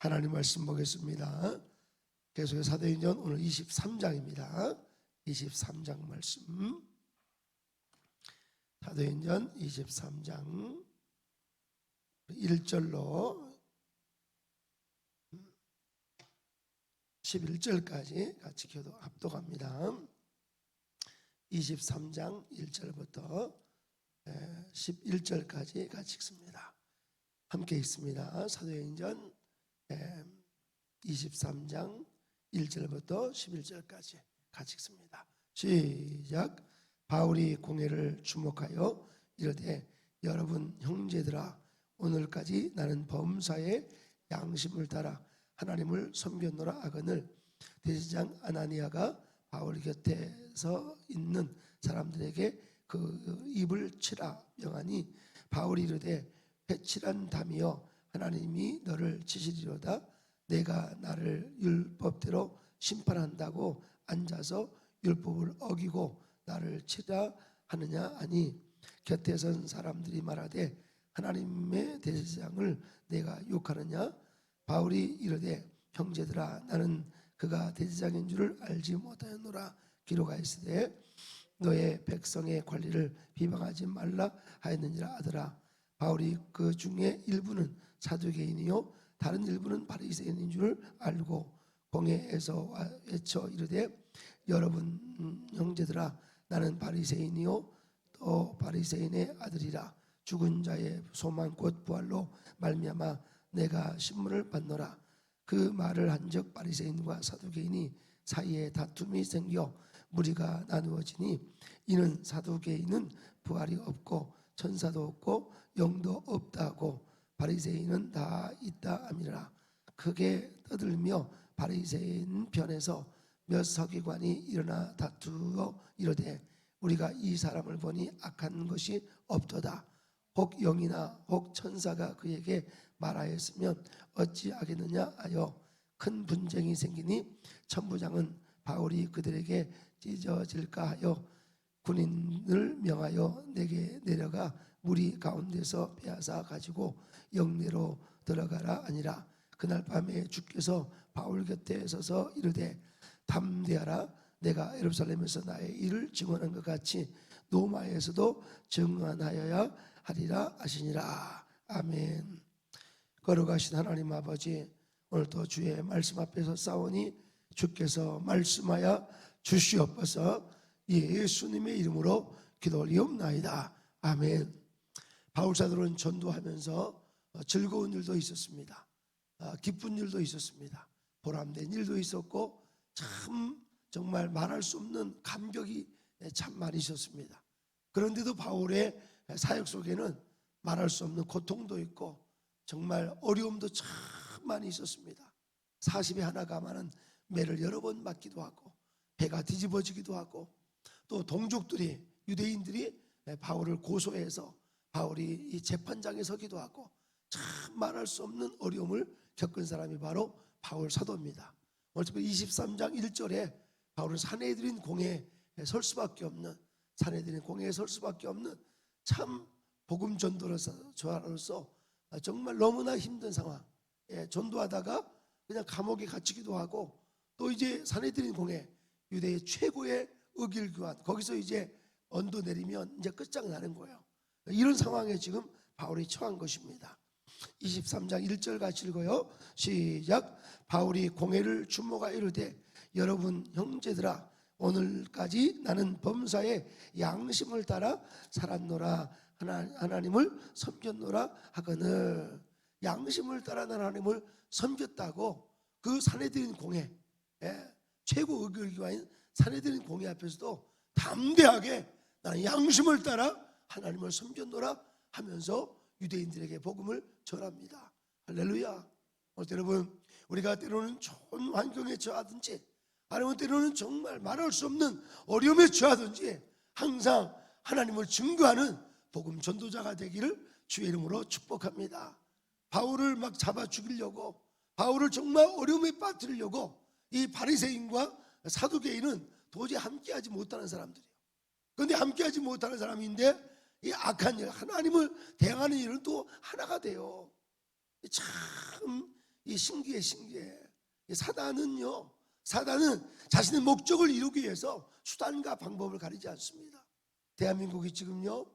하나님 말씀 보겠습니다. 계속해서 사도행전 오늘 23장입니다. 23장 말씀. 사도행전 23장 1절로 11절까지 같이 합독합니다. 23장 1절부터 11절까지 같이 읽습니다. 함께 읽습니다. 사도행전 23장 1절부터 11절까지 같이 읽습니다. 시작. 바울이 공회를 주목하여 이르되 여러분 형제들아, 오늘까지 나는 범사에 양심을 따라 하나님을 섬겼노라 하거늘 대제사장 아나니아가 바울 곁에 서 있는 사람들에게 그 입을 치라 명하니 바울이 이르되 회칠한 담이여, 하나님이 너를 치시리로다. 내가 나를 율법대로 심판한다고 앉아서 율법을 어기고 나를 치라 하느냐 하니, 곁에 선 사람들이 말하되 하나님의 대제사장을 내가 욕하느냐. 바울이 이르되 형제들아, 나는 그가 대제사장인 줄을 알지 못하였노라. 기록하였으되 너의 백성의 관리를 비방하지 말라 하였느니라 하더라. 바울이 그 중에 일부는 사두개인이요 다른 일부는 바리새인인 줄 알고 공회에서 외쳐 이르되 여러분 형제들아, 나는 바리새인이요 또 바리새인의 아들이라. 죽은 자의 소망 곧 부활로 말미암아 내가 신문을 받노라. 그 말을 한즉 바리새인과 사두개인이 사이에 다툼이 생겨 무리가 나누어지니, 이는 사두개인은 부활이 없고 천사도 없고 영도 없다고, 바리새인은 다 있다 함이라. 크게 떠들며 바리새인 편에서 몇 서기관이 일어나 다투어 이르되 우리가 이 사람을 보니 악한 것이 없도다. 혹 영이나 혹 천사가 그에게 말하였으면 어찌하겠느냐 하여 큰 분쟁이 생기니, 천부장은 바울이 그들에게 찢어질까 하여 군인을 명하여 내게 내려가 무리 가운데서 빼앗아 가지고 영내로 들어가라 하니라. 그날 밤에 주께서 바울 곁에 서서 이르되 담대하라. 내가 예루살렘에서 나의 일을 증언한 것 같이 노마에서도 증언하여야 하리라 하시니라. 아멘. 거룩하신 하나님 아버지, 오늘도 주의 말씀 앞에서 싸우니 주께서 말씀하여 주시옵소서. 예수님의 이름으로 기도 올리옵나이다. 아멘. 바울 사도는 전도하면서 즐거운 일도 있었습니다. 기쁜 일도 있었습니다. 보람된 일도 있었고, 참 정말 말할 수 없는 감격이 참 많이 있었습니다. 그런데도 바울의 사역 속에는 말할 수 없는 고통도 있고 정말 어려움도 참 많이 있었습니다. 40에 하나 감하는 매를 여러 번 맞기도 하고, 배가 뒤집어지기도 하고, 또 동족들이, 유대인들이 바울을 고소해서 바울이 이 재판장에 서기도 하고, 참 말할 수 없는 어려움을 겪은 사람이 바로 바울 사도입니다. 오늘 23장 1절에 바울은 사내들인 공회에 설 수밖에 없는, 사내들인 공회에 설 수밖에 없는 참 복음 전도로서 정말 너무나 힘든 상황, 전도하다가 그냥 감옥에 갇히기도 하고, 또 이제 사내들인 공회, 유대의 최고의 의길 교환, 거기서 이제 언도 내리면 이제 끝장나는 거예요. 이런 상황에 지금 바울이 처한 것입니다. 23장 1절 같이 읽어요. 시작. 바울이 공회를 주목하여 이르되 여러분 형제들아, 오늘까지 나는 범사에 양심을 따라 살았노라. 하나님을 섬겼노라 하거늘. 양심을 따라 하나님을 섬겼다고 그 사내들인 공회, 최고 의결기관인 사내들인 공회 앞에서도 담대하게 나는 양심을 따라 하나님을 섬겼노라 하면서 유대인들에게 복음을 전합니다. 할렐루야. 여러분, 우리가 때로는 좋은 환경에 처하든지, 아니면 때로는 정말 말할 수 없는 어려움에 처하든지 항상 하나님을 증거하는 복음 전도자가 되기를 주의 이름으로 축복합니다. 바울을 막 잡아 죽이려고, 바울을 정말 어려움에 빠뜨리려고 이 바리새인과 사두개인은 도저히 함께하지 못하는 사람들이에요. 그런데 함께하지 못하는 사람인데 이 악한 일, 하나님을 대항하는 일은 또 하나가 돼요. 참 이 신기해. 이 사단은 자신의 목적을 이루기 위해서 수단과 방법을 가리지 않습니다. 대한민국이 지금요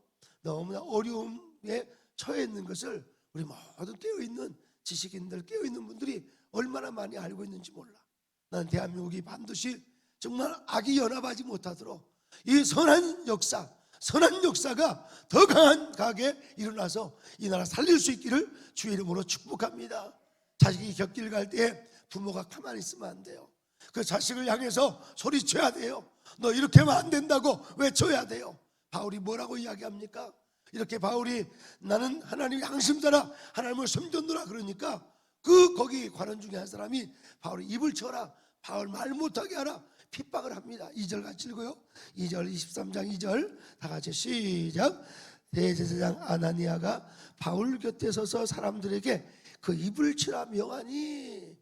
너무나 어려움에 처해 있는 것을 우리 모든 깨어있는 지식인들, 깨어있는 분들이 얼마나 많이 알고 있는지 몰라. 나는 대한민국이 반드시 정말 악이 연합하지 못하도록 이 선한 역사가 더 강하게 일어나서 이 나라 살릴 수 있기를 주의 이름으로 축복합니다. 자식이 곁길 갈 때 부모가 가만히 있으면 안 돼요. 그 자식을 향해서 소리쳐야 돼요. 너 이렇게 하면 안 된다고 외쳐야 돼요. 바울이 뭐라고 이야기합니까? 이렇게 바울이 나는 하나님의 양심자라 하나님을 섬겼노라 그러니까 거기 관원 중에 한 사람이 바울이 입을 쳐라, 바울 말 못하게 하라, 핍박을 합니다. 2절 같이 읽어요. 2절 23장 2절 다 같이 시작. 대제사장 아나니아가 바울 곁에 서서 사람들에게 그 입을 치라 명하니,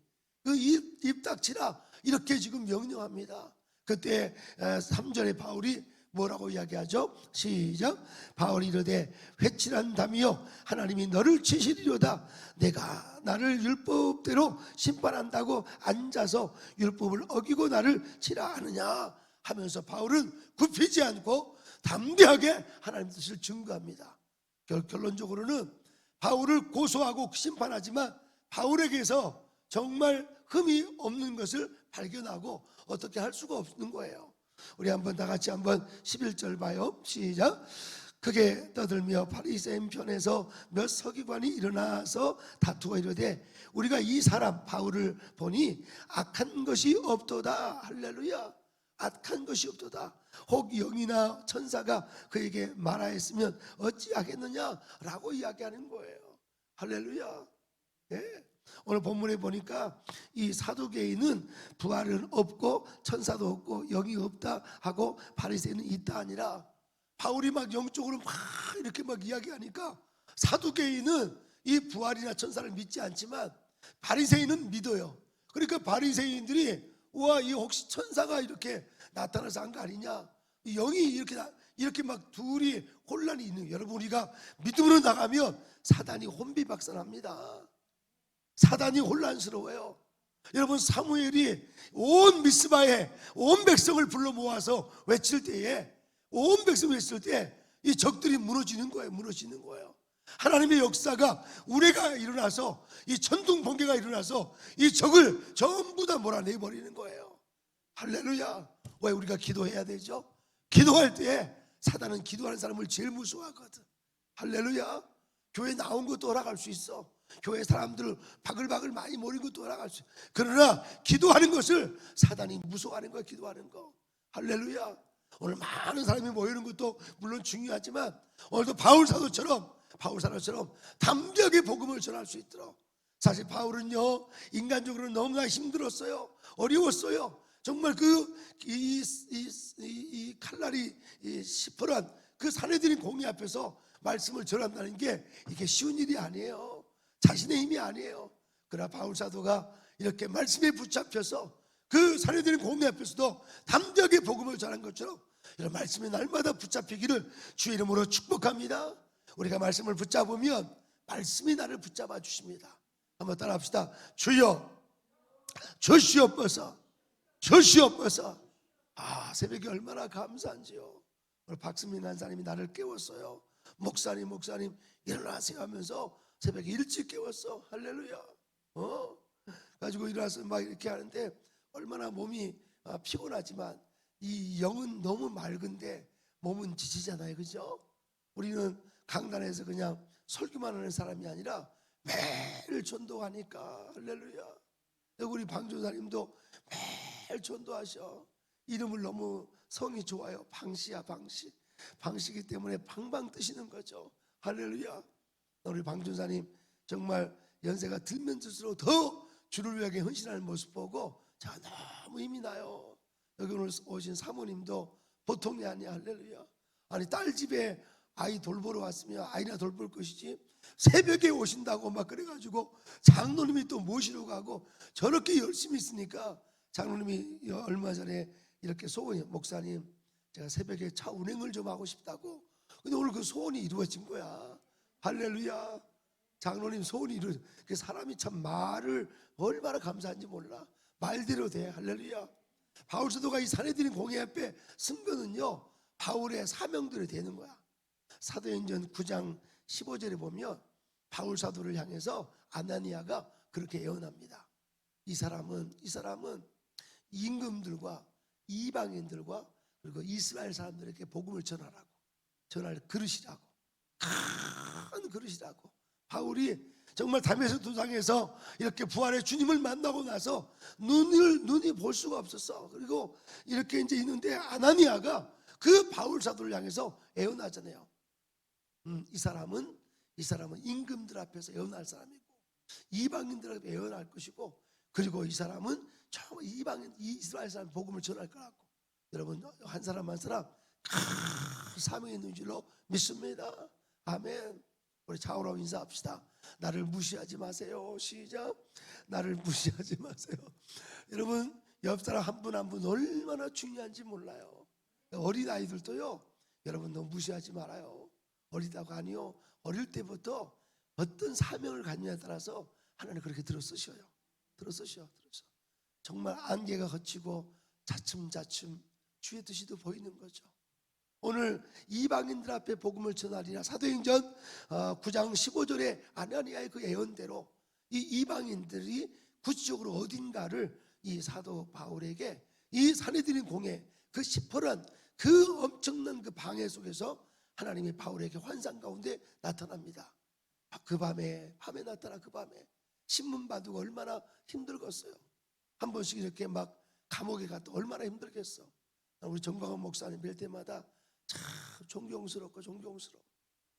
그 입 닥치라 이렇게 지금 명령합니다. 그때 3절에 바울이 뭐라고 이야기하죠? 시작. 바울이 이르되 회칠한다며 하나님이 너를 치시리로다. 내가 나를 율법대로 심판한다고 앉아서 율법을 어기고 나를 치라 하느냐 하면서 바울은 굽히지 않고 담대하게 하나님 뜻을 증거합니다. 결론적으로는 바울을 고소하고 심판하지만 바울에게서 정말 흠이 없는 것을 발견하고 어떻게 할 수가 없는 거예요. 우리 한번 다 같이 한번 11절 봐요. 시작. 크게 떠들며 바리새인 편에서 몇 서기관이 일어나서 다투어 이르되 우리가 이 사람 바울을 보니 악한 것이 없도다. 할렐루야. 악한 것이 없도다. 혹 영이나 천사가 그에게 말하였으면 어찌하겠느냐라고 이야기하는 거예요. 할렐루야. 예. 오늘 본문에 보니까 이 사두개인은 부활은 없고 천사도 없고 영이 없다 하고 바리새인은 있다 아니라, 바울이 막 영적으로 막 이렇게 막 이야기하니까 사두개인은 이 부활이나 천사를 믿지 않지만 바리새인은 믿어요. 그러니까 바리새인들이 우와, 이 혹시 천사가 이렇게 나타나서 한 거 아니냐, 영이 이렇게 막 둘이 혼란이 있는, 여러분 우리가 믿음으로 나가면 사단이 혼비박산합니다. 사단이 혼란스러워요. 여러분 사무엘이 온 미스바에 온 백성을 불러 모아서 외칠 때에, 온 백성을 외칠 때 이 적들이 무너지는 거예요. 하나님의 역사가 우레가 일어나서 이 천둥 번개가 일어나서 이 적을 전부 다 몰아내버리는 거예요. 할렐루야. 왜 우리가 기도해야 되죠? 기도할 때 사단은 기도하는 사람을 제일 무서워하거든. 할렐루야. 교회 나온 것도 허락할 수 있어. 교회 사람들을 바글바글 많이 모인 것도 허락할 수 있어. 그러나 기도하는 것을 사단이 무서워하는 거야. 기도하는 거. 할렐루야. 오늘 많은 사람이 모이는 것도 물론 중요하지만 오늘도 바울 사도처럼 담대하게 복음을 전할 수 있도록. 사실 바울은요 인간적으로 너무나 힘들었어요. 어려웠어요. 정말 이 칼날이 시퍼런 그 사내들인 공의 앞에서 말씀을 전한다는 게 이게 쉬운 일이 아니에요. 자신의 힘이 아니에요. 그러나 바울 사도가 이렇게 말씀에 붙잡혀서 그 사내들인 공의 앞에서도 담대하게 복음을 전한 것처럼 이런 말씀이 날마다 붙잡히기를 주의 이름으로 축복합니다. 우리가 말씀을 붙잡으면 말씀이 나를 붙잡아 주십니다. 한번 따라합시다. 주여 주시옵소서. 새벽에 얼마나 감사한지요. 오늘 박수민 한사님이 나를 깨웠어요. 목사님 일어나세요 하면서 새벽에 일찍 깨웠어. 할렐루야. 가지고 일어나서 막 이렇게 하는데 얼마나 몸이 피곤하지만 이 영은 너무 맑은데 몸은 지치잖아요. 그죠? 우리는 강단에서 그냥 설교만 하는 사람이 아니라 매일 전도하니까. 할렐루야. 우리 방조사님도 매일 전도하셔. 이름을 너무 성이 좋아요. 방시기 때문에 방방 뜨시는 거죠. 할렐루야. 우리 방조사님 정말 연세가 들면 들수록 더 주를 위하게 헌신하는 모습 보고 제가 너무 힘이 나요. 여기 오늘 오신 사모님도 보통이 아니야. 할렐루야. 아니 딸 집에 아이 돌보러 왔으면 아이나 돌볼 것이지 새벽에 오신다고 막 그래가지고 장로님이 또 모시러 가고 저렇게 열심히 있으니까 장로님이 얼마 전에 이렇게 소원이, 목사님 제가 새벽에 차 운행을 좀 하고 싶다고. 근데 오늘 그 소원이 이루어진 거야. 할렐루야. 장로님 소원이 이루. 그 사람이 참 말을 얼마나 감사한지 몰라. 말대로 돼. 할렐루야. 바울 사도가 이 산헤드린 공회 앞에 쓴 거는요, 바울의 사명대로 되는 거야. 사도행전 9장 15절에 보면 바울 사도를 향해서 아나니아가 그렇게 예언합니다. 이 사람은 임금들과 이방인들과 그리고 이스라엘 사람들에게 복음을 전할 그릇이라고. 큰 그릇이라고. 바울이 정말 다메섹 도상에서 이렇게 부활의 주님을 만나고 나서 눈이 볼 수가 없었어. 그리고 이렇게 이제 있는데 아나니아가 그 바울 사도를 향해서 예언하잖아요. 이 사람은 임금들 앞에서 예언할 사람이고 이방인들 앞에 예언할 것이고, 그리고 이 사람은 처음 이방인 이스라엘 사람 복음을 전할 거라고. 여러분 한 사람 한 사람 사명이 있는 줄로 믿습니다. 아멘. 우리 좌우로 인사합시다. 나를 무시하지 마세요. 시작. 나를 무시하지 마세요. 여러분 옆 사람 한 분 한 분 얼마나 중요한지 몰라요. 어린 아이들도요, 여러분 너무 무시하지 말아요. 어리다고 아니요, 어릴 때부터 어떤 사명을 갖느냐에 따라서 하나님 그렇게 들어쓰셔. 정말 안개가 걷히고 차츰차츰 주의 뜻이 보이는 거죠. 오늘 이방인들 앞에 복음을 전하리라. 사도행전 9장 15절에 아나니아의 그 예언대로 이 이방인들이 구체적으로 어딘가를 이 사도 바울에게 이 산헤드린 공회 그 시퍼런 그 엄청난 그 방해 속에서 하나님이 바울에게 환상 가운데 나타납니다. 그 밤에 나타나. 그 밤에 신문 바두고 얼마나 힘들겠어요. 한 번씩 이렇게 막 감옥에 갔다 얼마나 힘들겠어. 우리 정광훈 목사님 뵐 때마다 참 존경스럽고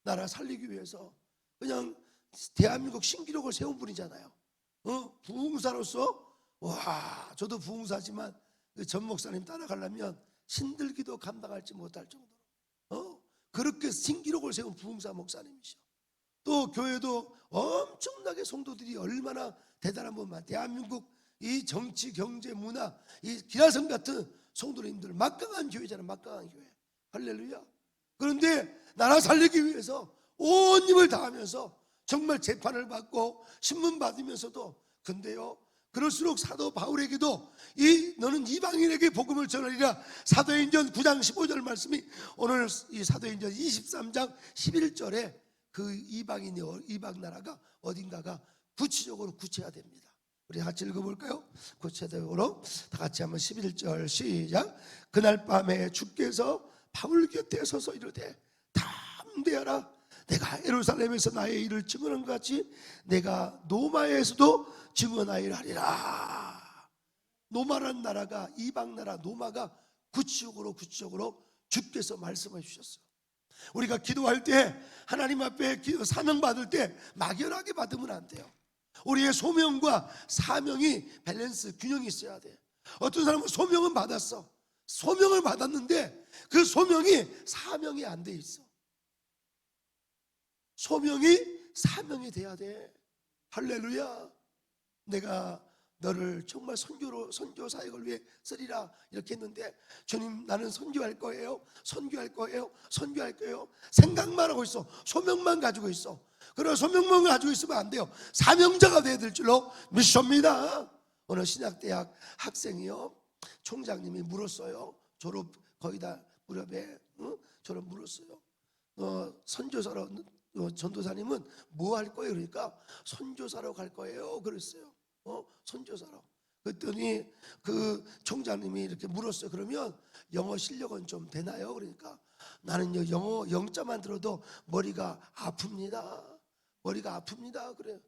나라 살리기 위해서 그냥 대한민국 신기록을 세운 분이잖아요. 부흥사로서 와, 저도 부흥사지만 그 전 목사님 따라가려면 신들기도 감당할지 못할 정도로 그렇게 신기록을 세운 부흥사 목사님이셔. 또 교회도 엄청나게 성도들이 얼마나 대단한 분만, 대한민국 이 정치, 경제, 문화, 이 기라성 같은 성도님들 막강한 교회잖아요. 막강한 교회. 할렐루야. 그런데 나라 살리기 위해서 온 힘을 다하면서 정말 재판을 받고 신문 받으면서도, 근데요 그럴수록 사도 바울에게도 너는 이방인에게 복음을 전하리라. 사도행전 9장 15절 말씀이 오늘 이 사도행전 23장 11절에 그 이방 나라가 어딘가가 구체적으로 구체화됩니다. 우리 같이 읽어볼까요? 구체적으로 다 같이 한번 11절 시작. 그날 밤에 주께서 바울 곁에 서서 이르되 담대하라. 내가 예루살렘에서 나의 일을 증언한 것 같이 내가 노마에서도 증언하리라 하리라. 노마라는 나라가, 이방 나라 노마가 구체적으로 주께서 말씀해 주셨어요. 우리가 기도할 때 하나님 앞에 사명 받을 때 막연하게 받으면 안 돼요. 우리의 소명과 사명이 밸런스, 균형이 있어야 돼. 어떤 사람은 소명은 받았어. 소명을 받았는데 그 소명이 사명이 안 돼 있어. 소명이 사명이 돼야 돼. 할렐루야. 내가 너를 정말 선교 사역을 위해 쓰리라 이렇게 했는데, 주님 나는 선교할 거예요. 생각만 하고 있어. 소명만 가지고 있어. 그런 소명만 가지고 있으면 안 돼요. 사명자가 돼야 될 줄로 믿습니다. 어느 신학대학 학생이요, 총장님이 물었어요. 졸업 거의 다 무렵에 졸업 물었어요. 선교사로 전도사님은 뭐 할 거예요? 그러니까 선교사로 갈 거예요 그랬어요. 선교사로. 그랬더니 그 총장님이 이렇게 물었어요. 그러면 영어 실력은 좀 되나요? 그러니까 나는요 영어 영자만 들어도 머리가 아픕니다. 그래요.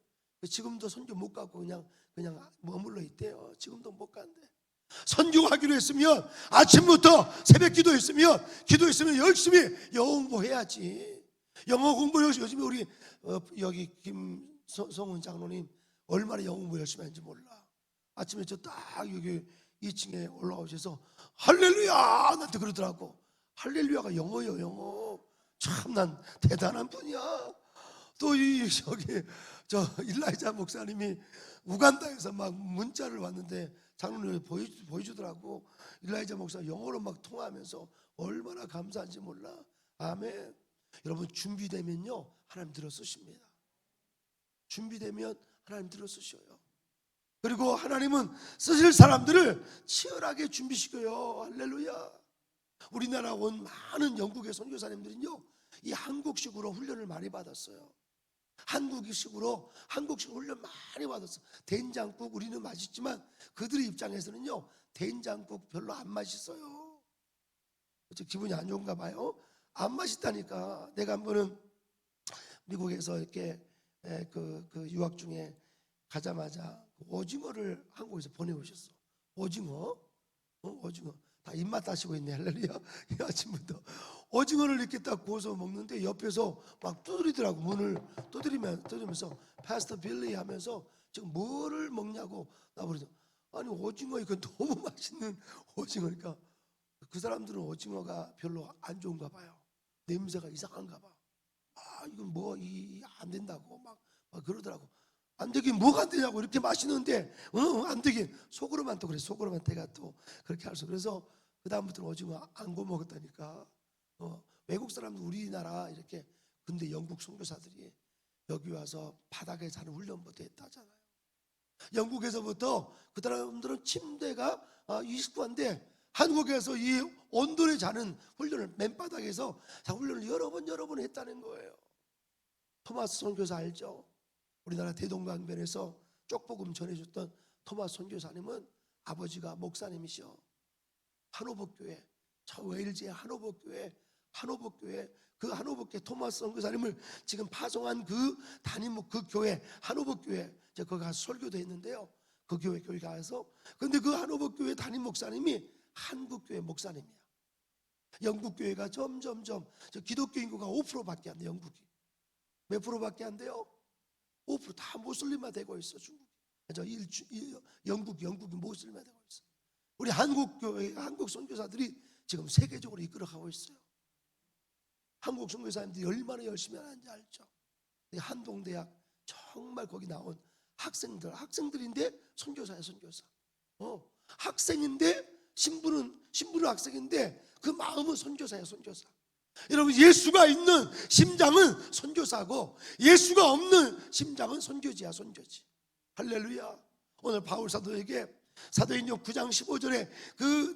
지금도 선교 못 가고 그냥 머물러 있대요. 지금도 못 간대. 선교하기로 했으면 아침부터 새벽 기도했으면 열심히 영어 공부해야지. 영어 공부 열심히. 우리 여기 김성훈 장로님 얼마나 영어 공부 열심히 하는지 몰라. 아침에 저 딱 여기 2층에 올라오셔서 할렐루야 나한테 그러더라고. 할렐루야가 영어요, 영어. 참 난 대단한 분이야. 또 저 일라이자 목사님이 우간다에서 막 문자를 왔는데 장로님이 보여주더라고. 일라이자 목사 영어로 막 통화하면서 얼마나 감사한지 몰라. 아멘. 여러분 준비되면요 하나님 들어 쓰십니다. 준비되면 하나님 들어쓰셔요. 그리고 하나님은 쓰실 사람들을 치열하게 준비시켜요. 할렐루야. 우리나라 온 많은 영국의 선교사님들은요, 이 한국식으로 훈련을 많이 받았어요. 한국식 훈련 많이 받았어. 된장국 우리는 맛있지만 그들의 입장에서는요, 된장국 별로 안 맛있어요. 기분이 안 좋은가 봐요. 안 맛있다니까. 내가 한 번은 미국에서 이렇게 그 유학 중에 가자마자 오징어를 한국에서 보내오셨어. 오징어 다 입맛 다시고 있네. 할렐루야. 이 아침부터 오징어를 이렇게 딱 구워서 먹는데 옆에서 막 두드리더라고. 문을 두드리면서 파스터 빌리 하면서 지금 뭐를 먹냐고 나버리죠. 아니 오징어 이거 너무 맛있는 오징어니까 그 사람들은 오징어가 별로 안 좋은가 봐요. 냄새가 이상한가 봐. 이건 뭐 안 된다고 막 그러더라고. 안 되긴 뭐가 안 되냐고. 이렇게 맛있는데 안 되긴. 속으로만 또 그래. 속으로만 내가 또 그렇게 할 수. 그래서 그 다음부터는 오징어 안 구워 먹었다니까. 외국 사람들 우리나라 이렇게. 근데 영국 선교사들이 여기 와서 바닥에 자는 훈련부터 했다잖아요. 영국에서부터 그 사람들은 침대가 29인데 한국에서 이 온돌에 자는 훈련을 맨바닥에서 훈련을 여러 번 했다는 거예요. 토마스 선교사 알죠? 우리나라 대동강변에서 쪽복음 전해줬던 토마스 선교사님은 아버지가 목사님이셔. 한호복교회, 저 웨일즈의 한호복교회 그 한호복교회 토마스 선교사님을 지금 파송한 그 교회 한호복교회 제가 거기 가서 설교도 했는데요. 그 교회 가서 근데 그 한호복교회 담임 목사님이 한국교회 목사님이야. 영국교회가 점점점 기독교 인구가 5%밖에 안 돼. 영국이 몇 프로밖에 안 돼요? 5% 다 모슬림화 되고 있어. 중국이 영국이 모슬림화 되고 있어. 우리 한국교회 한국 선교사들이 지금 세계적으로 이끌어가고 있어요. 한국 선교사님들이 얼마나 열심히 하는지 알죠? 한동대학 정말 거기 나온 학생들인데 선교사야. 선교사. 학생인데 신부는 학생인데 그 마음은 선교사야. 선교사. 여러분 예수가 있는 심장은 선교사고 예수가 없는 심장은 선교지야. 선교지. 할렐루야. 오늘 바울 사도에게 사도행전 9장 15절에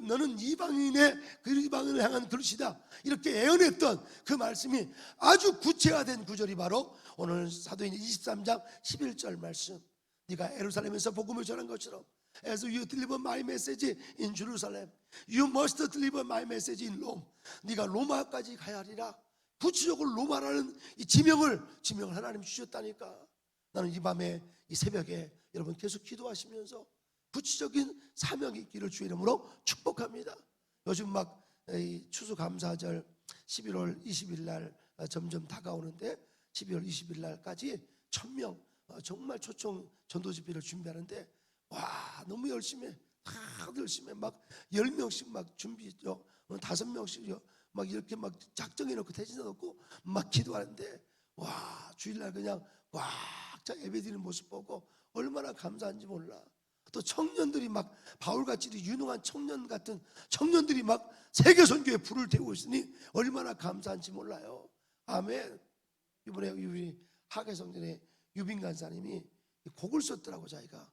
너는 이방인을 향한 그릇이다 이렇게 애언했던 그 말씀이 아주 구체화된 구절이 바로 오늘 사도행전 23장 11절 말씀. 네가 예루살렘에서 복음을 전한 것처럼 As you deliver my message in Jerusalem, you must deliver my message in Rome. 네가 로마까지 가야 하리라. 구체적으로 로마라는 이 지명을 하나님 주셨다니까. 나는 이 밤에 이 새벽에 여러분 계속 기도하시면서 구체적인 사명이 있기를 주의 이름으로 축복합니다. 요즘 막 추수감사절 11월 20일 날 점점 다가오는데 12월 20일 날까지 1000명 정말 초청 전도 집회를 준비하는데 와 너무 열심히 해. 다들 열심히 해. 막 10명씩 막 준비죠. 5명씩요. 막 이렇게 막 작정해 놓고 대진해 놓고 막 기도하는데 와 주일날 그냥 꽉 예배드리는 모습 보고 얼마나 감사한지 몰라. 또 청년들이 막 바울같이 유능한 청년 같은 청년들이 막 세계 선교에 불을 태우고 있으니 얼마나 감사한지 몰라요. 아멘. 이번에 우리 하계성전에 유빈 간사님이 곡을 썼더라고. 자기가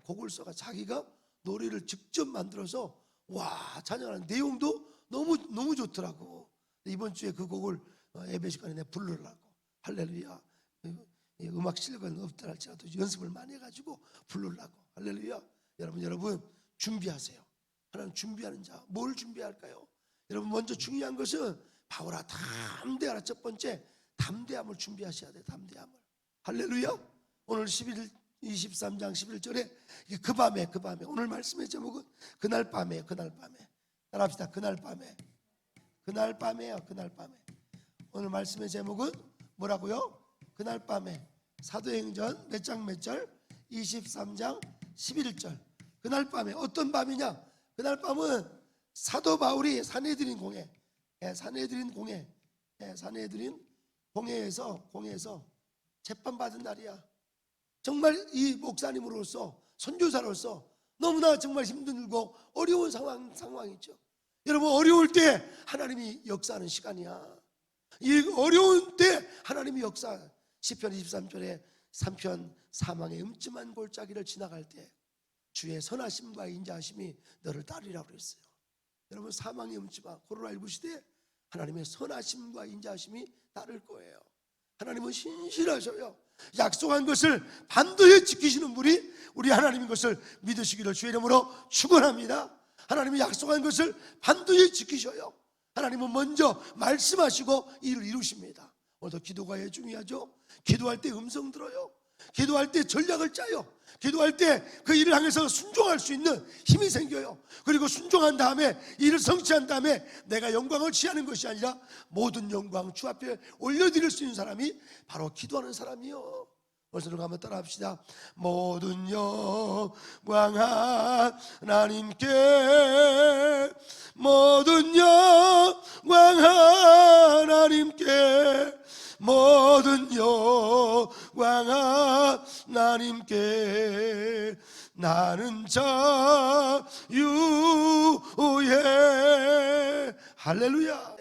곡을 써가 자기가 노래를 직접 만들어서 와 찬양하는 내용도 너무 좋더라고. 이번 주에 그 곡을 예배 시간에 내가 부르려고. 할렐루야. 음악 실력은 없다 할지라도 연습을 많이 해가지고 부르려고. 할렐루야. 여러분 준비하세요. 하나님 준비하는 자. 뭘 준비할까요? 여러분 먼저 중요한 것은 바울아 담대하라. 첫 번째 담대함을 준비하셔야 돼요. 담대함을. 할렐루야. 오늘 23장 11절에 그 밤에 오늘 말씀의 제목은 그날 밤에요. 따라합시다. 그날 밤에요. 오늘 말씀의 제목은 뭐라고요? 그날 밤에. 사도행전 몇 장 몇 절? 23장 11절. 그날 밤에 어떤 밤이냐? 그날 밤은 사도 바울이 산헤드린 공회에서 재판받은 날이야. 정말 이 목사님으로서 선교사로서 너무나 정말 힘들고 어려운 상황이죠. 여러분 어려울 때 하나님이 역사하는 시간이야. 이 어려운 때 하나님이 역사. 시편 23절에 3편 사망의 음침한 골짜기를 지나갈 때 주의 선하심과 인자하심이 너를 따르리라고 그랬어요. 여러분, 사망의 음침한 코로나19 시대에 하나님의 선하심과 인자하심이 따를 거예요. 하나님은 신실하셔요. 약속한 것을 반드시 지키시는 분이 우리 하나님인 것을 믿으시기를 주의 이름으로 축원합니다. 하나님이 약속한 것을 반드시 지키셔요. 하나님은 먼저 말씀하시고 일을 이루십니다. 오늘도 기도가 중요하죠. 기도할 때 음성 들어요. 기도할 때 전략을 짜요. 기도할 때 그 일을 향해서 순종할 수 있는 힘이 생겨요. 그리고 순종한 다음에 일을 성취한 다음에 내가 영광을 취하는 것이 아니라 모든 영광 주 앞에 올려드릴 수 있는 사람이 바로 기도하는 사람이요. 벌써 한번 따라합시다. 모든 영광 하나님께, 모든 영광 하나님께, 모든 영광 하나님께. 나는 자유해. 할렐루야.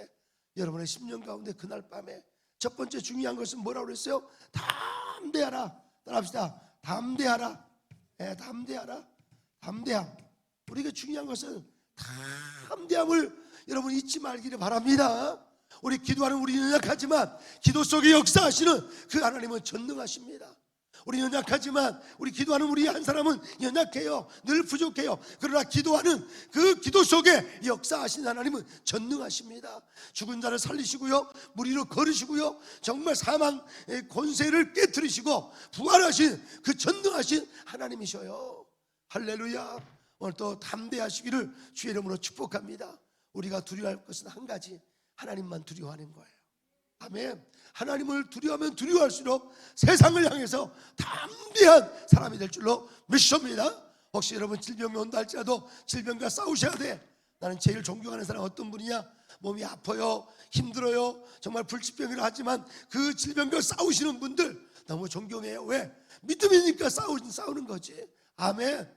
여러분의 10년 가운데 그날 밤에 첫 번째 중요한 것은 뭐라고 그랬어요? 담대하라. 따라합시다. 담대하라. 담대하라. 담대함. 우리가 중요한 것은 담대함을 여러분 잊지 말기를 바랍니다. 우리 기도하는 우리는 연약하지만 기도 속에 역사하시는 그 하나님은 전능하십니다. 우리 연약하지만 우리 기도하는 우리 한 사람은 연약해요. 늘 부족해요. 그러나 기도하는 그 기도 속에 역사하신 하나님은 전능하십니다. 죽은 자를 살리시고요, 무리로 걸으시고요, 정말 사망의 권세를 깨뜨리시고 부활하신 그 전능하신 하나님이셔요. 할렐루야. 오늘 또 담대하시기를 주의 이름으로 축복합니다. 우리가 두려워할 것은 한 가지, 하나님만 두려워하는 거예요. 아멘. 하나님을 두려워하면 두려워할수록 세상을 향해서 담대한 사람이 될 줄로 믿습니다. 혹시 여러분 질병이 온다 할지라도 질병과 싸우셔야 돼. 나는 제일 존경하는 사람 어떤 분이냐? 몸이 아파요, 힘들어요, 정말 불치병이라 하지만 그 질병과 싸우시는 분들 너무 존경해요. 왜? 믿음이니까 싸우는 거지. 아멘.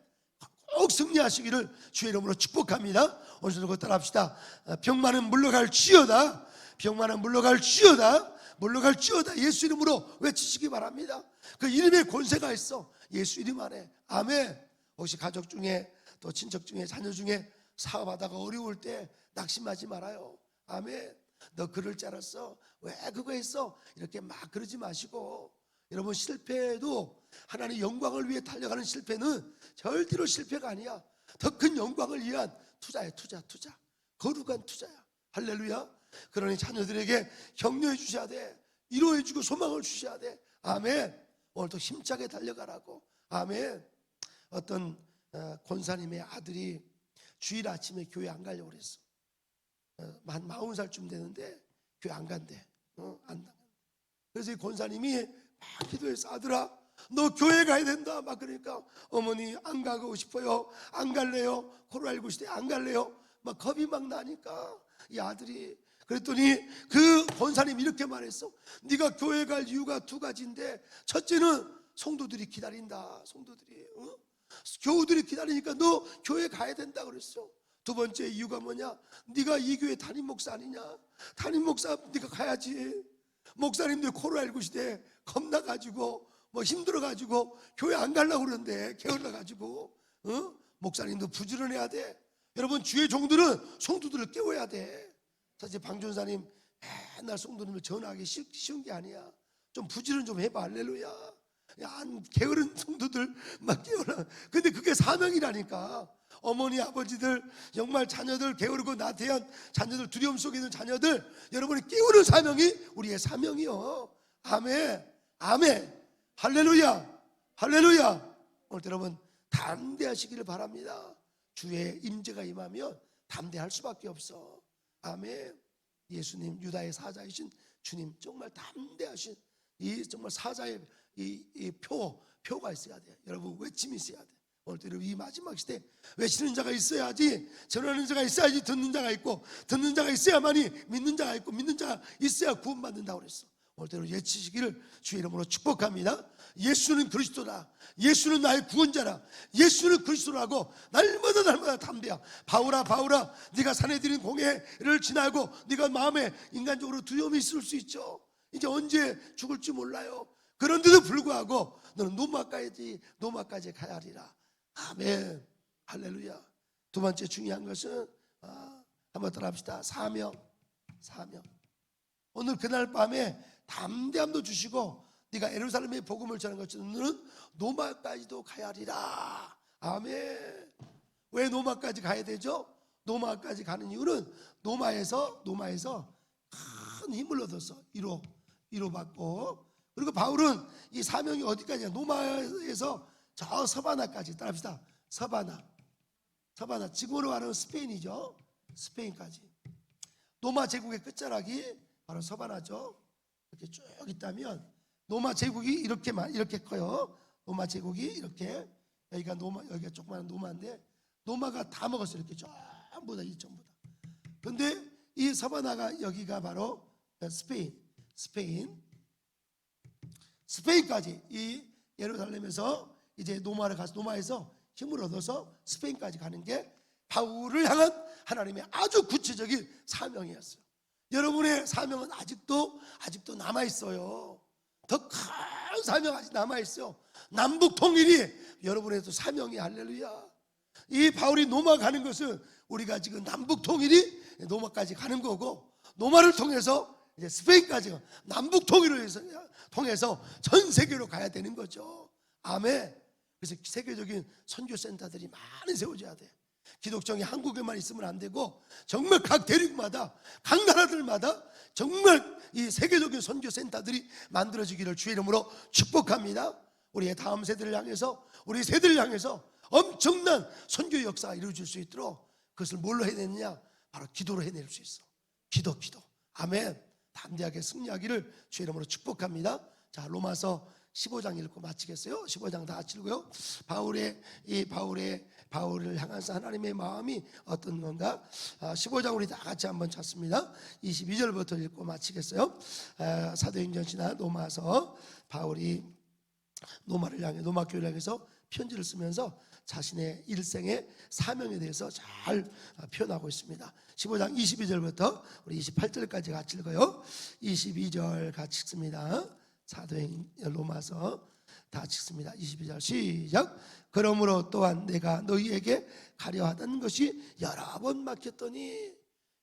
꼭 승리하시기를 주의 이름으로 축복합니다. 오늘도 따라합시다. 병만은 물러갈지어다. 병만은 물러갈지어다. 물러갈지어다. 예수 이름으로 외치시기 바랍니다. 그 이름에 권세가 있어. 예수 이름 안에. 아멘. 혹시 가족 중에 또 친척 중에 자녀 중에 사업하다가 어려울 때 낙심하지 말아요. 아멘. 너 그럴 줄 알았어? 왜 그거 했어? 이렇게 막 그러지 마시고, 여러분 실패도 하나님의 영광을 위해 달려가는 실패는 절대로 실패가 아니야. 더 큰 영광을 위한 투자야. 투자. 거룩한 투자야. 할렐루야. 그러니 자녀들에게 격려해 주셔야 돼. 위로해 주고 소망을 주셔야 돼. 아멘. 오늘도 힘차게 달려가라고. 아멘. 어떤 권사님의 아들이 주일 아침에 교회 안 가려고 그랬어. 한 40살쯤 되는데 교회 안 간대. 그래서 이 권사님이 막 기도해서, 아들아 너 교회 가야 된다 막 그러니까, 어머니 안 가고 싶어요, 안 갈래요, 코로나19 시대에 안 갈래요, 막 겁이 막 나니까 이 아들이, 그랬더니 그 권사님이 이렇게 말했어. 네가 교회 갈 이유가 두 가지인데, 첫째는 성도들이 기다린다. 성도들이 교우들이 기다리니까 너 교회 가야 된다 그랬어. 두 번째 이유가 뭐냐? 네가 이 교회 담임 목사 아니냐? 담임 목사 네가 가야지. 목사님들 코로나19 시대에 겁나가지고 뭐 힘들어가지고 교회 안 가려고 그러는데, 게을러가지고 목사님도 부지런해야 돼. 여러분 주의 종들은 성도들을 깨워야 돼. 사실 방전사님 맨날 성도님을 전화하기 쉬운 게 아니야. 좀 부지런 좀 해봐. 할렐루야. 안 게으른 성도들 막 깨워라. 근데 그게 사명이라니까. 어머니 아버지들 정말 자녀들 게으르고 나태한 자녀들, 두려움 속에 있는 자녀들, 여러분이 깨우는 사명이 우리의 사명이요. 아멘. 아멘. 할렐루야. 할렐루야. 오늘 여러분 담대하시기를 바랍니다. 주의 임재가 임하면 담대할 수밖에 없어. 아멘. 예수님, 유다의 사자이신 주님, 정말 담대하신 이 정말 사자의 이 표가 있어야 돼. 여러분 외침이 있어야 돼. 오늘 이 마지막 시대 외치는 자가 있어야지, 전하는 자가 있어야지 듣는 자가 있고, 듣는 자가 있어야만이 믿는 자가 있고, 믿는 자가 있어야 구원받는다고 그랬어. 오늘대로 외치시기를 주의 이름으로 축복합니다. 예수는 그리스도다. 예수는 나의 구원자라. 예수는 그리스도라고 날마다 담대야. 바울아 바울아, 네가 산에 들인 공회를 지나고 네가 마음에 인간적으로 두려움이 있을 수 있죠. 이제 언제 죽을지 몰라요. 그런데도 불구하고 너는 노마까지 가야 하리라. 아멘. 할렐루야. 두 번째 중요한 것은 한번 따라합시다. 사명. 오늘 그날 밤에 담대함도 주시고 네가 예루살렘의 복음을 전하는 것처럼 너는 노마까지도 가야 하리라. 아멘. 왜 노마까지 가야 되죠? 노마까지 가는 이유는 노마에서 큰 힘을 얻어서 위로받고, 그리고 바울은 이 사명이 어디까지냐? 노마에서 저 서바나까지. 따라합시다. 서바나 지금으로 말하는 스페인이죠. 스페인까지. 노마 제국의 끝자락이 바로 서바나죠. 이렇게 쭉 있다면 노마 제국이 이렇게 커요. 노마 제국이 이렇게, 여기가 조그마한 노마인데 노마가 다 먹었어요. 이렇게 전부 다. 근데 이 서바나가 여기가 바로 스페인까지, 이 예루살렘에서 이제 노마에서 힘을 얻어서 스페인까지 가는 게 바울을 향한 하나님의 아주 구체적인 사명이었어요. 여러분의 사명은 아직도 남아있어요. 더 큰 사명 아직 남아있어요. 남북 통일이 여러분의 또 사명이. 할렐루야. 이 바울이 노마 가는 것은 우리가 지금 남북 통일이 노마까지 가는 거고, 노마를 통해서 이제 스페인까지 남북 통일을 통해서 전 세계로 가야 되는 거죠. 아멘. 그래서 세계적인 선교센터들이 많이 세워져야 돼. 기독정이 한국에만 있으면 안 되고 정말 각 대륙마다, 각 나라들마다 정말 이 세계적인 선교센터들이 만들어지기를 주의 이름으로 축복합니다. 우리의 다음 세대를 향해서, 우리 세대를 향해서 엄청난 선교 역사가 이루어질 수 있도록 그것을 뭘로 해내느냐? 바로 기도로 해낼 수 있어. 기도. 아멘. 담대하게 승리하기를 주의 이름으로 축복합니다. 자, 로마서 15장 읽고 마치겠어요. 15장 다 같이 읽고요. 바울을 향한 하나님의 마음이 어떤 건가? 15장 우리 다 같이 한번 찾습니다. 22절부터 읽고 마치겠어요. 사도행전 지나 로마서, 바울이 노마 교회를 향해서 편지를 쓰면서 자신의 일생의 사명에 대해서 잘 표현하고 있습니다. 15장 22절부터 우리 28절까지 같이 읽어요. 22절 같이 읽습니다. 사도행전 로마서 다 읽습니다. 22절 시작. 그러므로 또한 내가 너희에게 가려 하던 것이 여러 번 막혔더니,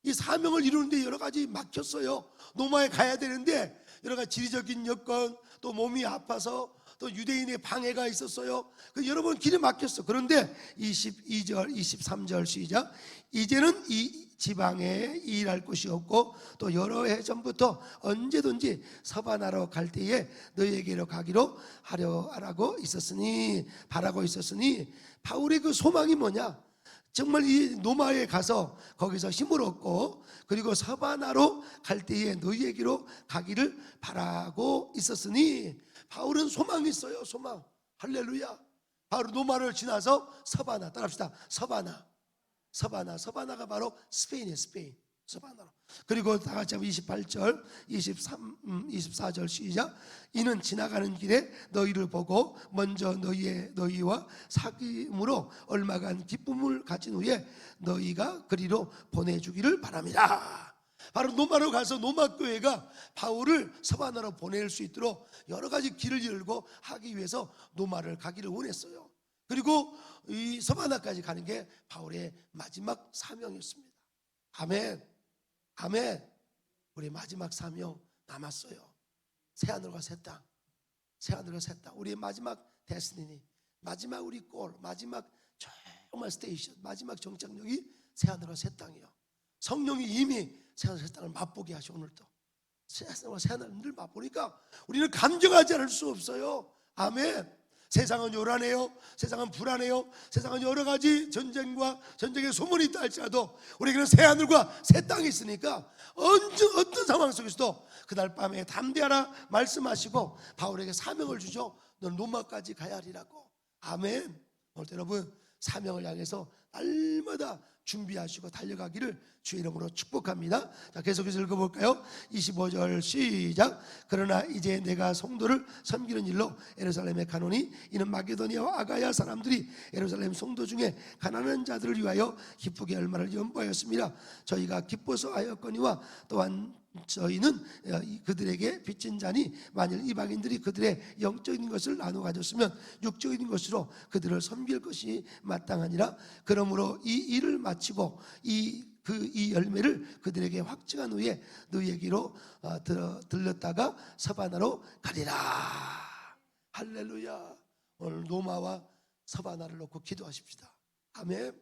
이 사명을 이루는데 여러 가지 막혔어요. 노마에 가야 되는데 여러 가지 지리적인 여건, 또 몸이 아파서, 또 유대인의 방해가 있었어요. 여러 번 길이 막혔어. 그런데 22절 23절 시작. 이제는 이 지방에 일할 곳이 없고 또 여러 해 전부터 언제든지 서바나로 갈 때에 너희에게로 가기로 하라고 바라고 있었으니, 바울의 그 소망이 뭐냐? 정말 이 노마에 가서 거기서 힘을 얻고, 그리고 서바나로 갈 때에 너희에게로 가기를 바라고 있었으니, 바울은 소망이 있어요. 소망. 할렐루야. 바로 노마를 지나서 서바나. 따라합시다. 서바나가 바로 스페인이에요. 스페인. 서바나로. 그리고 다 같이 28절 24절 시작. 이는 지나가는 길에 너희를 보고 먼저 너희와 사귐으로 얼마간 기쁨을 가진 후에 너희가 그리로 보내주기를 바랍니다. 바로 노마로 가서 노마교회가 바울을 서바나로 보낼 수 있도록 여러 가지 길을 열고 하기 위해서 노마를 가기를 원했어요. 그리고 이 서바나까지 가는 게 바울의 마지막 사명이었습니다. 아멘. 우리 마지막 사명 남았어요. 새하늘과 새 땅. 우리의 마지막 데스티니, 마지막 우리 골, 마지막 정말 스테이션, 마지막 정착역이 새하늘과 새 땅이에요. 성령이 이미 새하늘과 새 땅을 맛보게 하셔. 오늘도 새하늘과 새 땅을 늘 맛보니까 우리는 감정하지 않을 수 없어요. 아멘. 세상은 요란해요. 세상은 불안해요. 세상은 여러 가지 전쟁의 소문이 있다 할지라도 우리에게는 새하늘과 새 땅이 있으니까 어떤 상황 속에서도 그날 밤에 담대하라 말씀하시고 바울에게 사명을 주죠. 너는 로마까지 가야 하리라고. 아멘. 오늘 여러분 사명을 향해서 날마다 준비하시고 달려가기를 주의 이름으로 축복합니다. 자, 계속해서 읽어볼까요? 25절 시작. 그러나 이제 내가 성도를 섬기는 일로 예루살렘에 가노니 이는 마게도니아와 아가야 사람들이 예루살렘 성도 중에 가난한 자들을 위하여 기쁘게 얼마를 연보하였습니다. 저희가 기뻐서 하였거니와 또한 저희는 그들에게 빚진 자니 만일 이방인들이 그들의 영적인 것을 나눠 가졌으면 육적인 것으로 그들을 섬길 것이 마땅하니라. 그러므로 이 일을 마치고 이 열매를 그들에게 확증한 후에 너희에게로 들렸다가 서바나로 가리라. 할렐루야. 오늘 노마와 서바나를 놓고 기도하십시다. 아멘.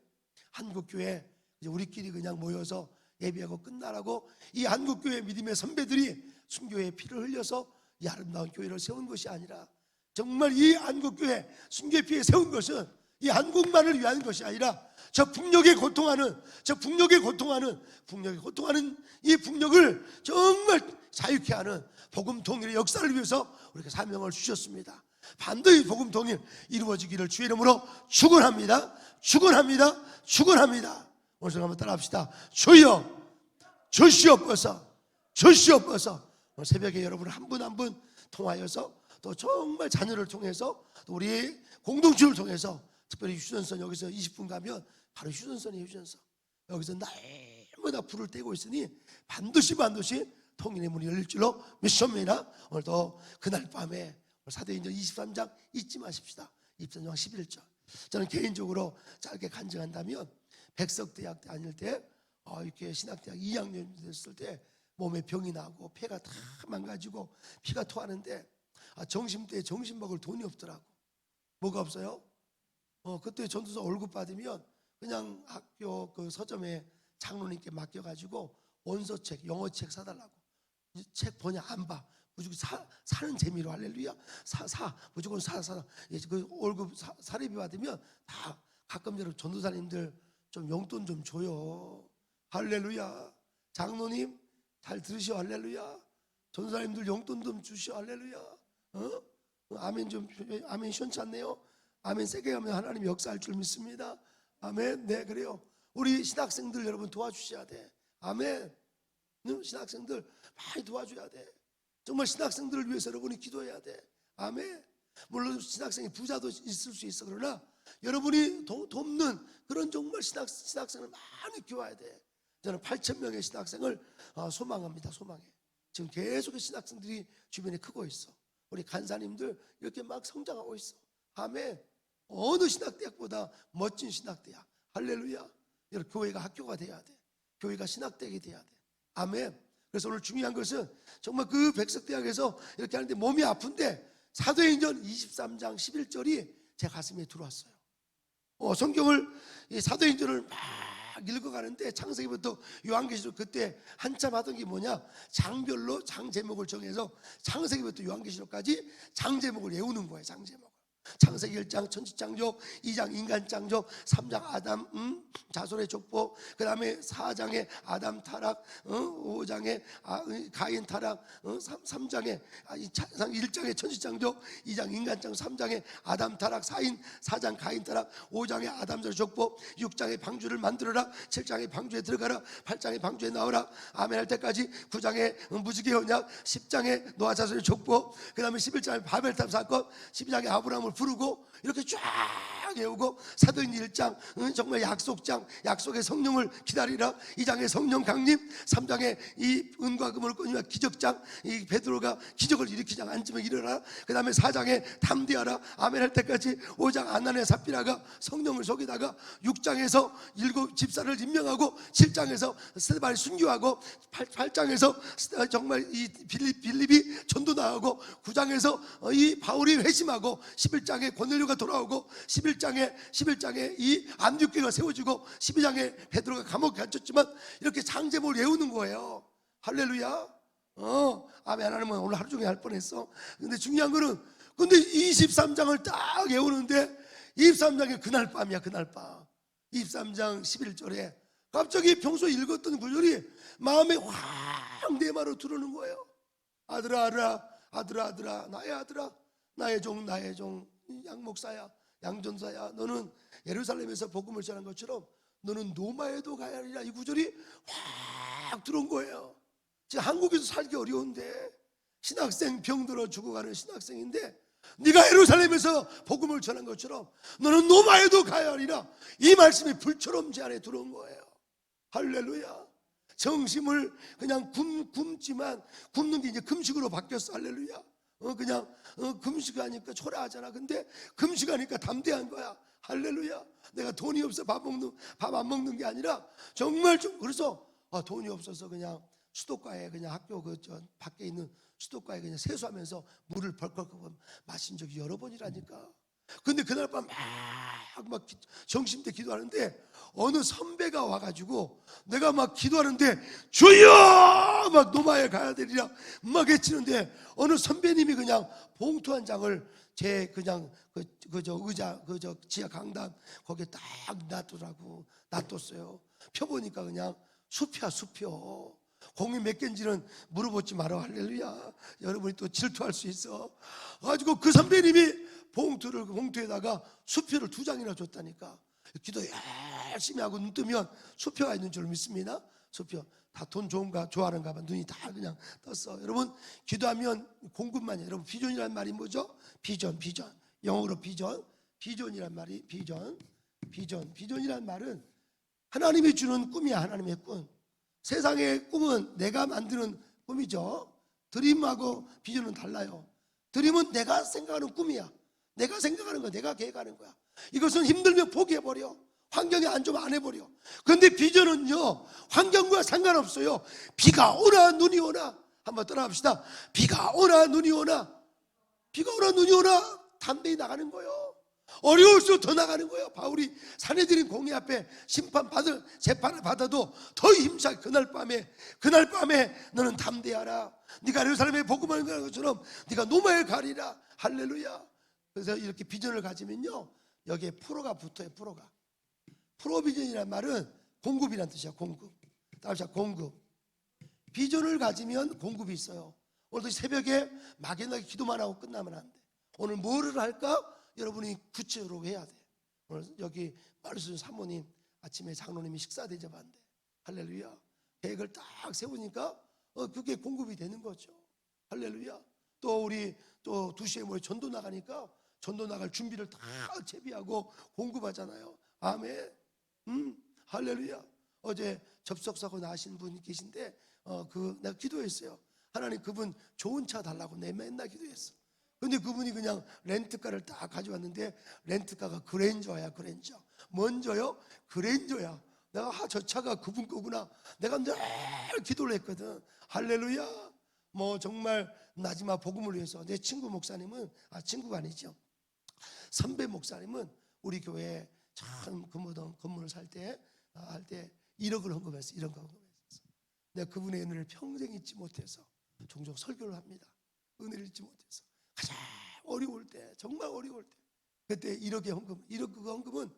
한국교회 이제 우리끼리 그냥 모여서 예배하고 끝나라고 이 한국교회 믿음의 선배들이 순교의 피를 흘려서 이 아름다운 교회를 세운 것이 아니라 정말 이 한국교회 순교의 피에 세운 것은 이 한국만을 위한 것이 아니라 저 북녘에 고통하는 이 북녘을 정말 자유케 하는 복음 통일의 역사를 위해서 우리가 사명을 주셨습니다. 반드시 복음 통일 이루어지기를 주의 이름으로 축원합니다. 오늘 한번 따라합시다. 주여 주시옵소서. 오늘 새벽에 여러분 한 분 한 분 통하여서 또 정말 자녀를 통해서 또 우리 공동체를 통해서 특별히 휴전선 여기서 20분 가면 바로 휴전선이에요. 휴전선 여기서 날마다 불을 떼고 있으니 반드시 통일의 문이 열릴 줄로 믿습니다. 오늘도 그날 밤에 사도행전 23장 잊지 마십시다. 23장 11절. 저는 개인적으로 짧게 간증한다면 백석대학 다닐 때 이렇게 신학대학 2학년 됐을 때 몸에 병이 나고 폐가 다 망가지고 피가 토하는데 점심때 점심 먹을 돈이 없더라고. 뭐가 없어요? 그때 전도사 월급 받으면 그냥 학교 그 서점에 장로님께 맡겨가지고 원서책, 영어책 사달라고. 책 보냐 안 봐. 무조건 사는 재미로 할렐루야. 무조건 사. 그 월급 사례비 받으면 다 가끔 여러분 전도사님들 좀 용돈 좀 줘요. 할렐루야. 장로님 잘 들으시오. 할렐루야. 전도사님들 용돈 좀 주시오. 할렐루야. 아멘 시원치 않네요. 아멘 세게 하면 하나님 역사할 줄 믿습니다. 아멘. 네 그래요. 우리 신학생들 여러분 도와주셔야 돼. 아멘. 신학생들 많이 도와줘야 돼. 정말 신학생들을 위해서 여러분이 기도해야 돼. 아멘. 물론 신학생이 부자도 있을 수 있어. 그러나 여러분이 돕는 그런 정말 신학생을 많이 키워야 돼. 저는 8,000명의 신학생을 소망합니다. 소망해. 지금 계속 신학생들이 주변에 크고 있어. 우리 간사님들 이렇게 막 성장하고 있어. 아멘. 어느 신학대학보다 멋진 신학대학. 할렐루야. 여러분 교회가 학교가 돼야 돼. 교회가 신학대학이 돼야 돼. 아멘. 그래서 오늘 중요한 것은 정말 그 백석대학에서 이렇게 하는데 몸이 아픈데 사도행전 23장 11절이 제 가슴에 들어왔어요. 성경을 사도행전을 막 읽어가는데 창세기부터 요한계시록 그때 한참 하던 게 뭐냐, 장별로 장 제목을 정해서 창세기부터 요한계시록까지 장 제목을 외우는 거예요. 장 제목. 창세기 1장 천지창조, 2장 인간창조, 3장 아담 자손의 족보, 그 다음에 4장에 아담 타락, 5장에 가인 타락, 3장에 1장에 천지창조, 2장 인간창조, 3장에 아담 타락, 4장 가인 타락, 5장에 아담 자손의 족보, 6장에 방주를 만들어라, 7장에 방주에 들어가라, 8장에 방주에 나오라, 아멘 할 때까지, 9장에 무지개 언약, 10장에 노아 자손의 족보, 그 다음에 11장에 바벨탑 사건, 12장에 아브라함을 부르고 이렇게 쫙 외우고, 사도행전 1장 정말 약속장, 약속의 성령을 기다리라, 2장의 성령 강림, 3장의 이 은과 금을 꺼내며 기적장, 이 베드로가 기적을 일으키자 앉으면 일어나, 그 다음에 4장에 담대하라, 아멘 할 때까지, 5장 아나니아 삽비라가 성령을 속이다가 6장에서 7 집사를 임명하고, 7장에서 스데반이 순교하고, 8장에서 정말 이 빌립이 전도 나가고, 9장에서 이 바울이 회심하고, 11장에 고넬료가 돌아오고, 11장에 이 안디옥교회가 세워지고, 12장에 베드로가 감옥에 갇혔지만 이렇게 장제목을 외우는 거예요. 할렐루야. 아멘. 하나님은 오늘 하루 종일 할 뻔했어. 근데 중요한 거는, 근데 23장을 딱 외우는데 23장이 그날 밤이야. 그날 밤 23장 11절에 갑자기 평소에 읽었던 구절이 마음에 확 내 말로 들어오는 거예요. 아들아 나의 아들아, 나의 종 양목사야, 양전사야, 너는 예루살렘에서 복음을 전한 것처럼 너는 노마에도 가야 하리라. 이 구절이 확 들어온 거예요. 지금 한국에서 살기 어려운데, 신학생 병들어 죽어가는 신학생인데, 네가 예루살렘에서 복음을 전한 것처럼 너는 노마에도 가야 하리라. 이 말씀이 불처럼 제 안에 들어온 거예요. 할렐루야. 정심을 그냥 굶지만 굶는 게 이제 금식으로 바뀌었어. 할렐루야. 그냥 금식하니까 초라하잖아. 근데 금식하니까 담대한 거야. 할렐루야. 내가 돈이 없어 밥 안 먹는 게 아니라 정말 좀 그래서 돈이 없어서 그냥 수도가에 그냥 학교 저 밖에 있는 수도가에 그냥 세수하면서 물을 벌컥 마신 적이 여러 번이라니까. 근데 그날 밤 막 정심때 기도하는데 어느 선배가 와가지고 내가 막 기도하는데 주여 막 노마에 가야 되리라 막 외치는데 어느 선배님이 그냥 봉투 한 장을 제 그냥 저 의자 저 지하 강당 거기에 딱 놔뒀어요. 펴보니까 그냥 숲이야 숲이요. 공이 몇 개인지는 물어보지 마라. 할렐루야. 여러분이 또 질투할 수 있어. 가지고 그 선배님이 봉투에다가 수표를 2장이나 줬다니까. 기도 열심히 하고 눈 뜨면 수표가 있는 줄 믿습니다. 수표 다 돈 좋아하는가 봐. 눈이 다 그냥 떴어. 여러분 기도하면 공급만이에요. 여러분 비전이란 말이 뭐죠? 비전 영어로 비전이란 말이 비전이란 말은 하나님이 주는 꿈이야. 하나님의 꿈. 세상의 꿈은 내가 만드는 꿈이죠. 드림하고 비전은 달라요. 드림은 내가 생각하는 꿈이야. 내가 생각하는 거야. 내가 계획하는 거야. 이것은 힘들면 포기해버려. 환경이 안 좋으면 안 해버려. 그런데 비전은요 환경과 상관없어요. 비가 오나 눈이 오나 한번 따라합시다. 비가 오나 눈이 오나 담대히 나가는 거예요. 어려울수록 더 나가는 거예요. 바울이 사내들인 공의 앞에 재판을 받아도 더 힘차게 그날 밤에 너는 담대하라. 네가 예루살렘에 복음을 가는 것처럼 네가 노마에 가리라. 할렐루야. 그래서 이렇게 비전을 가지면요 여기에 프로가 붙어요. 프로비전이란 말은 공급이란 뜻이야. 공급. 공급. 비전을 가지면 공급이 있어요. 오늘도 새벽에 막연하게 기도만 하고 끝나면 안 돼. 오늘 뭐를 할까? 여러분이 구체적으로 해야 돼. 오늘 여기 마르스 사모님 아침에 장로님이 식사 대접한대. 할렐루야. 계획을 딱 세우니까 그게 공급이 되는 거죠. 할렐루야. 또 우리 또 2시에 모여 전도 나가니까 전도 나갈 준비를 다 채비하고 공급하잖아요. 아멘. 할렐루야. 어제 접속사고 나신 분 계신데 내가 기도했어요. 하나님 그분 좋은 차 달라고 내 맨날 기도했어. 근데 그분이 그냥 렌트카를 딱 가져왔는데 렌트카가 그랜저야. 먼저요? 그랜저야. 내가 저 차가 그분 거구나. 내가 늘 기도를 했거든. 할렐루야. 뭐 정말 마지막 복음을 위해서 내 친구 목사님은 친구가 아니죠. 선배 목사님은 우리 교회에 참 건물을 살 때 1억을 헌금했어. 1억 헌금했어. 내가 그분의 은혜를 평생 잊지 못해서 종종 설교를 합니다. 은혜를 잊지 못해서 가장 어려울 때, 정말 어려울 때 그때 1억의 헌금, 그 헌금은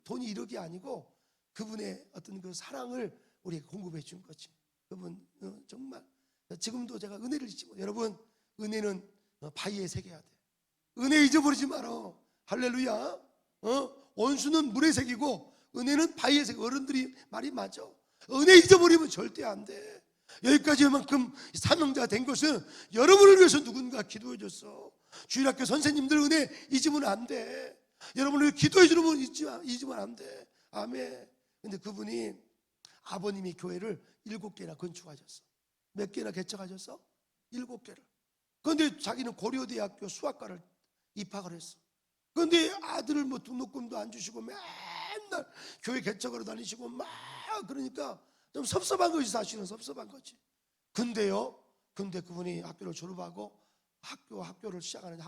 돈이 1억이 아니고 그분의 어떤 그 사랑을 우리에게 공급해 준 거지. 그분 정말 지금도 제가 은혜를 잊지 못해. 여러분 은혜는 바위에 새겨야 돼. 은혜 잊어버리지 마라. 할렐루야. 원수는 물에 새기고 은혜는 바위에 새기고. 어른들이 말이 맞아. 은혜 잊어버리면 절대 안 돼. 여기까지만큼 사명자가 된 것은 여러분을 위해서 누군가 기도해 줬어. 주일학교 선생님들 은혜 잊으면 안 돼. 여러분을 기도해 주는 분 잊으면 안 돼. 아멘. 근데 그분이 아버님이 교회를 7개나 건축하셨어. 몇 개나 개척하셨어? 7개를. 그런데 자기는 고려대학교 수학과를 입학을 했어. 그런데 아들을 뭐 등록금도 안 주시고 맨날 교회 개척하러 다니시고 막 그러니까 좀 섭섭한 거지. 사실은 섭섭한 거지. 근데 그분이 학교를 졸업하고 학원을 시작하는데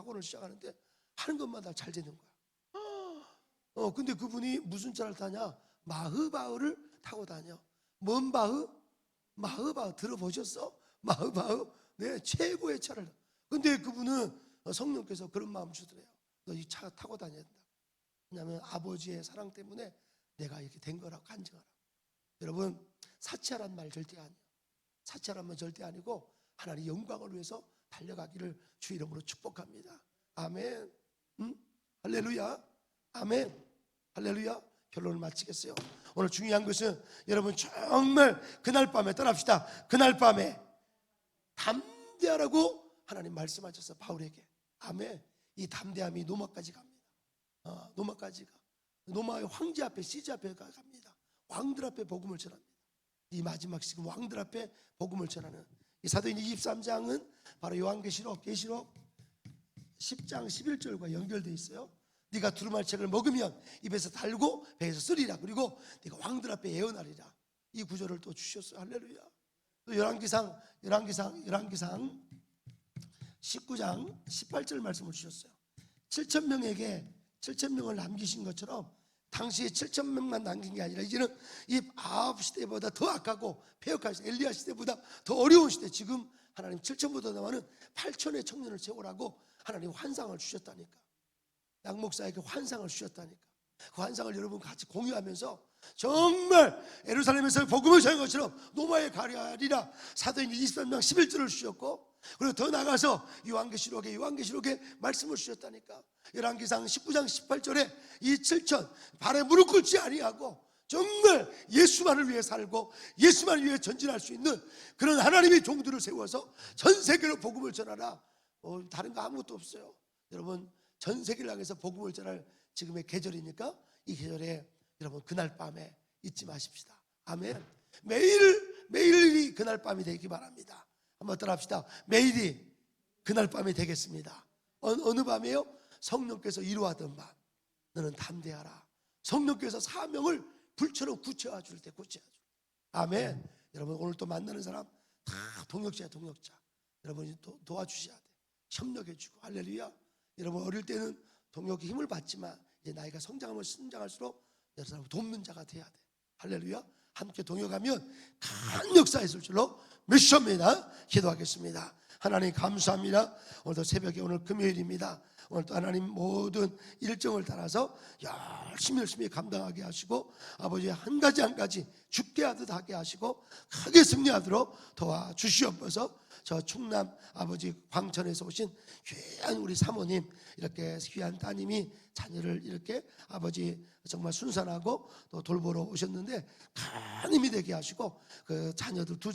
하는 것마다 잘 되는 거야. 근데 그분이 무슨 차를 타냐? 마흐바흐를 타고 다녀. 뭔 바흐? 마흐바흐 들어보셨어? 마흐바흐? 네, 최고의 차를. 근데 그분은 성령께서 그런 마음 주더래요. 너 이 차 타고 다녀야 된다. 왜냐하면 아버지의 사랑 때문에 내가 이렇게 된 거라고 간증하라. 여러분 사치하란 말 절대 아니에요. 사치하란 말 절대 아니고 하나님의 영광을 위해서 달려가기를 주 이름으로 축복합니다. 아멘. 할렐루야. 아멘. 할렐루야. 결론을 마치겠어요. 오늘 중요한 것은 여러분 정말 그날 밤에 따라합시다. 그날 밤에 담대하라고 하나님 말씀하셨어. 바울에게. 아멘. 이 담대함이 노마까지 갑니다. 노마까지 가. 노마의 황제 앞에 시즈 앞에 갑니다. 왕들 앞에 복음을 전합니다. 이 마지막 지금 왕들 앞에 복음을 전하는 이 사도행전 23장은 바로 요한계시록 10장 11절과 연결되어 있어요. 네가 두루마리 책을 먹으면 입에서 달고 배에서 쓰리라. 그리고 네가 왕들 앞에 예언하리라. 이 구절을 또 주셨어요. 할렐루야. 또 열왕기상 19장 18절 말씀을 주셨어요. 7,000명을 남기신 것처럼 당시에 7,000명만 남긴 게 아니라 이제는 이 아합 시대보다 더 악하고 폐역한 시대, 엘리야 시대보다 더 어려운 시대, 지금 하나님 7,000보다 더 많은 8,000의 청년을 채우라고 하나님 환상을 주셨다니까. 양 목사에게 환상을 주셨다니까. 그 환상을 여러분 같이 공유하면서 정말 예루살렘에서 복음을 전한 것처럼 노마에 가리라. 사도행전 23장 11절을 주셨고, 그리고 더 나가서 요한계시록에 말씀을 주셨다니까. 열왕기상 19장 18절에 이 7천 발에 무릎 꿇지 아니하고 정말 예수만을 위해 살고 예수만을 위해 전진할 수 있는 그런 하나님의 종들을 세워서 전 세계로 복음을 전하라. 다른 거 아무것도 없어요. 여러분, 전 세계를 향해서 복음을 전할 지금의 계절이니까 이 계절에 여러분 그날 밤에 잊지 마십시다. 아멘. 매일이 그날 밤이 되기 바랍니다. 한번 따라합시다. 매일이 그날 밤이 되겠습니다. 어느 밤이에요? 성령께서 이루하던 밤. 너는 담대하라. 성령께서 사명을 불처럼 굳혀와 줄 때 굳혀와 줄 때. 아멘. 여러분 오늘 또 만나는 사람 다 동역자야, 동역자. 여러분이 도와주셔야 돼. 협력해주고. 할렐루야. 여러분 어릴 때는 동역의 힘을 받지만 이제 나이가 성장할수록 여러 사람 돕는 자가 돼야 돼. 할렐루야. 함께 동역하면 큰 역사 있을 줄로 믿습니다. 기도하겠습니다. 하나님 감사합니다. 오늘도 새벽에 오늘 금요일입니다. 오늘도 하나님 모든 일정을 따라서 열심히 감당하게 하시고 아버지 한 가지 죽게 하듯 하게 하시고 크게 승리하도록 도와주시옵소서. 저 충남 아버지 광천에서 오신 귀한 우리 사모님, 이렇게 귀한 따님이 자녀를 이렇게 아버지 정말 순산하고 또 돌보러 오셨는데 큰 힘이 되게 하시고 그 자녀들 두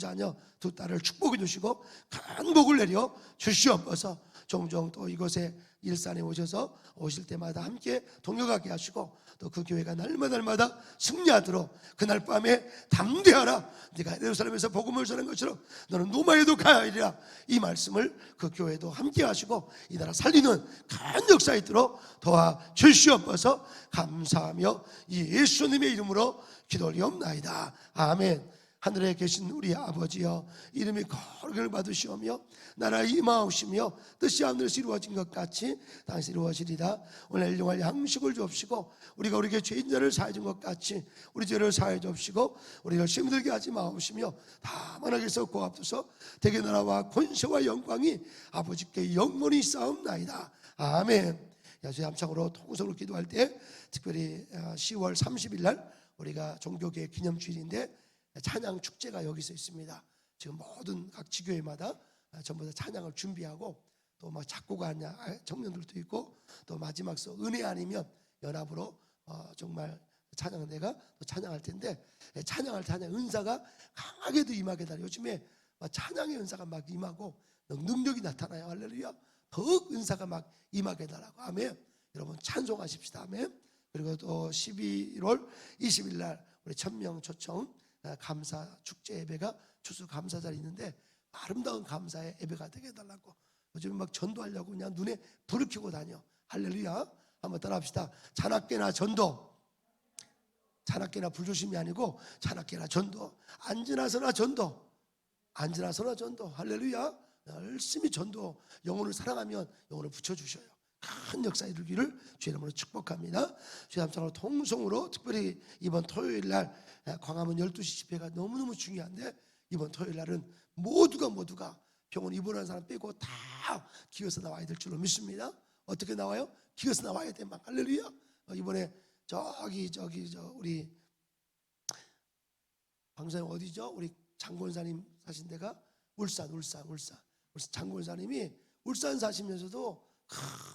딸을 축복해 주시고 큰 복을 내려 주시옵소서. 종종 또 이곳에 일산에 오실 때마다 함께 동역하게 하시고 또 그 교회가 날마다 승리하도록 그날 밤에 담대하라. 네가 예루살렘에서 복음을 전한 것처럼 너는 노마에도 가야 하리라. 이 말씀을 그 교회도 함께 하시고 이 나라 살리는 큰 역사 있도록 도와주시옵소서. 감사하며 예수님의 이름으로 기도 올리옵나이다. 아멘. 하늘에 계신 우리 아버지여, 이름이 거룩을 받으시오며 나라의 임하옵시며 뜻이 하늘에서 이루어진 것 같이 땅에서 이루어지리다. 오늘 일용할 양식을 주옵시고 우리가 우리에게 죄인 자를 사해 준 것 같이 우리 죄를 사해 주옵시고 우리를 시험 들게 하지 마옵시며 다만 하게서 고맙소서. 대개 나라와 권세와 영광이 아버지께 영원히 쌓옵나이다. 아멘. 야수 함창으로 통성으로 기도할 때 특별히 10월 30일 날 우리가 종교계의 기념주일인데 찬양 축제가 여기서 있습니다. 지금 모든 각 지교회마다 전부 다 찬양을 준비하고 또 막 작곡가 청년들도 있고 또 마지막 은혜 아니면 연합으로 정말 찬양대가 또 찬양할 텐데 찬양 은사가 강하게도 임하게 달라. 요즘에 찬양의 은사가 막 임하고 능력이 나타나요. 할렐루야. 더욱 은사가 막 임하게 달라고. 아멘. 여러분 찬송하십시다. 아멘. 그리고 또 11월 20일 날 우리 1000명 초청 감사 축제 예배가 추수 감사자리 있는데 아름다운 감사의 예배가 되게 해달라고. 요즘 막 전도하려고 그냥 눈에 불을 켜고 다녀. 할렐루야. 한번 따라합시다. 잔악계나 전도. 잔악계나 불조심이 아니고 잔악계나 전도. 앉으나서나 전도. 할렐루야. 열심히 전도. 영혼을 사랑하면 영혼을 붙여주셔요. 큰 역사 이루기를 주의 이름으로 축복합니다. 주의 함성으로 통성으로 특별히 이번 토요일 날 광화문 12시 집회가 너무너무 중요한데 이번 토요일 날은 모두가 병원 입원한 사람 빼고 다 기어서 나와야 될 줄로 믿습니다. 어떻게 나와요? 기어서 나와야 돼. 막 할렐루야. 이번에 저기 우리 방사님 어디죠? 우리 장권사님 사신 데가 울산 장권사님이 울산 사시면서도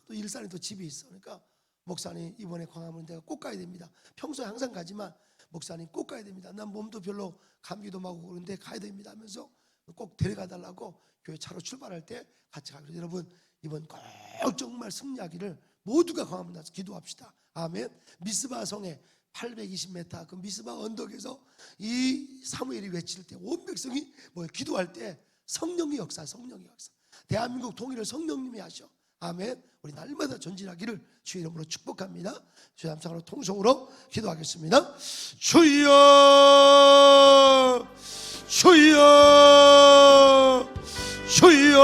또 일산에 또 집이 있어. 그러니까 목사님 이번에 광화문 내가 꼭 가야 됩니다. 평소에 항상 가지만 목사님 꼭 가야 됩니다. 난 몸도 별로 감기도 나고 그런데 가야 됩니다 하면서 꼭 데려가 달라고 교회 차로 출발할 때 같이 가기로. 여러분 이번 꼭 정말 승리하기를 모두가 광화문 나서 기도합시다. 아멘. 미스바 성에 820m 그 미스바 언덕에서 이 사무엘이 외칠 때 온 백성이 기도할 때 성령의 역사, 성령의 역사. 대한민국 통일을 성령님이 하셔. 아멘. 우리 날마다 전진하기를 주의 이름으로 축복합니다. 주의 함성으로 통성으로 기도하겠습니다. 주여, 주여, 주여.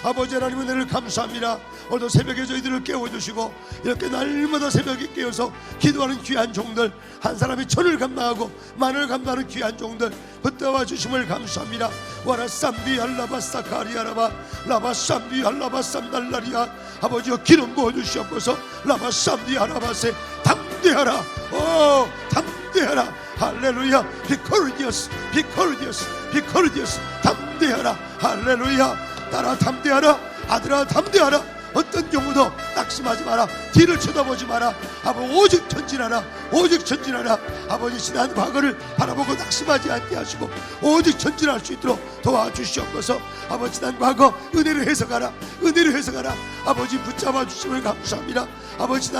아버지 하나님 은혜를 감사합니다. 오늘도 새벽에 저희들을 깨워주시고 이렇게 날마다 새벽에 깨어서 기도하는 귀한 종들, 한 사람이 천을 감당하고 만을 감당하는 귀한 종들 붙들어 주심을 감사합니다. 와라쌈비 할라바싸 가리아라바 라바쌈비 할라바쌈 날라리아. 아버지여 기름 부어주시옵소서. 라바쌈비 할라바세 담대하라. 오 담대하라. 할렐루야. 비코르디어스 비코르디어스 비코르디어스. 담대하라. 할렐루야. 딸아 담대하라. 아들아 담대하라. 어떤 경우도 낙심하지 마라. 뒤를 쳐다보지 마라. 아버지 오직 전진하라. 오직 전진하라. 아버지 지난 과거를 바라보고 낙심하지 않게 하시고 오직 전진할 수 있도록 도와주시옵소서. 아버지 지난 과거 은혜를 해석하라. 은혜를 해석하라. 아버지 붙잡아 주심을 감사합니다. 아버지 지난